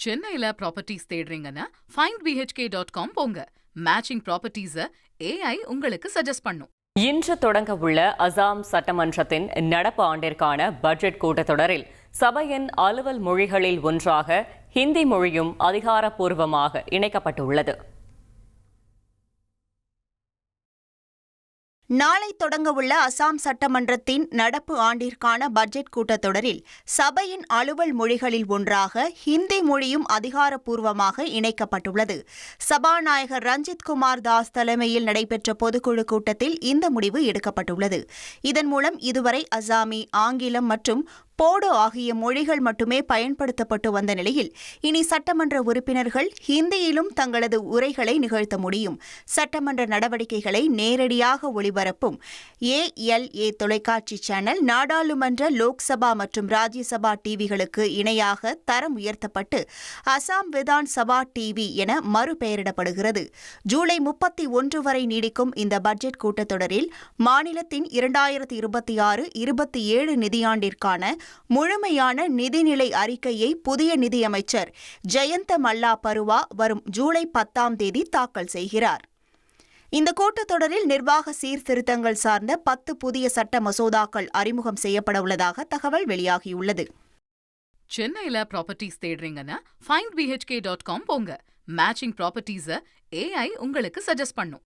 சென்னையில properties தேடுறீங்கன்னா findbhk.com போங்க. Matching ப்ராப்பர்ட்டிஸ AI உங்களுக்கு சஜஸ்ட் பண்ணும். இன்று தொடங்க உள்ள அசாம் சட்டமன்றத்தின் நடப்பு ஆண்டிற்கான பட்ஜெட் கூட்டத்தொடரில் சபையின் அலுவல் மொழிகளில் ஒன்றாக ஹிந்தி மொழியும் அதிகாரப்பூர்வமாக இணைக்கப்பட்டுள்ளது. நாளை தொடங்கவுள்ள அசாம் சட்டமன்றத்தின் நடப்பு ஆண்டிற்கான பட்ஜெட் கூட்டத்தொடரில் சபையின் அலுவல் மொழிகளில் ஒன்றாக ஹிந்தி மொழியும் அதிகாரப்பூர்வமாக இணைக்கப்பட்டுள்ளது. சபாநாயகர் ரஞ்சித் குமார் தாஸ் தலைமையில் நடைபெற்ற பொதுக்குழு கூட்டத்தில் இந்த முடிவு எடுக்கப்பட்டுள்ளது. இதன் மூலம் இதுவரை அசாமி, ஆங்கிலம் மற்றும் போடோ ஆகிய மொழிகள் மட்டுமே பயன்படுத்தப்பட்டு வந்த நிலையில் இனி சட்டமன்ற உறுப்பினர்கள் ஹிந்தியிலும் தங்களது உரைகளை நிகழ்த்த முடியும். சட்டமன்ற நடவடிக்கைகளை நேரடியாக ஒளிபரப்பும் ALA தொலைக்காட்சி சேனல் நாடாளுமன்ற, லோக்சபா மற்றும் ராஜ்யசபா டிவிகளுக்கு இணையாக தரம் உயர்த்தப்பட்டு அசாம் விதான் சபா டிவி என மறுபெயரிடப்படுகிறது. ஜூலை 31 வரை நீடிக்கும் இந்த பட்ஜெட் கூட்டத்தொடரில் மாநிலத்தின் 2026-27 நிதியாண்டிற்கான முழுமையான நிதிநிலை அறிக்கையை புதிய நிதியமைச்சர் ஜெயந்த மல்லா பருவா வரும் ஜூலை 10ஆம் தேதி தாக்கல் செய்கிறார். இந்த கூட்டத்தொடரில் நிர்வாக சீர்திருத்தங்கள் சார்ந்த 10 புதிய சட்ட மசோதாக்கள் அறிமுகம் செய்யப்பட உள்ளதாக தகவல் வெளியாகியுள்ளது. சென்னையில ப்ராப்பர்ட்டிஸ் தேடுறீங்கன்னா findbhk.com போங்க. மேட்சிங் ப்ராப்பர்ட்டிஸ AI உங்களுக்கு சஜஸ்ட் பண்ணும்.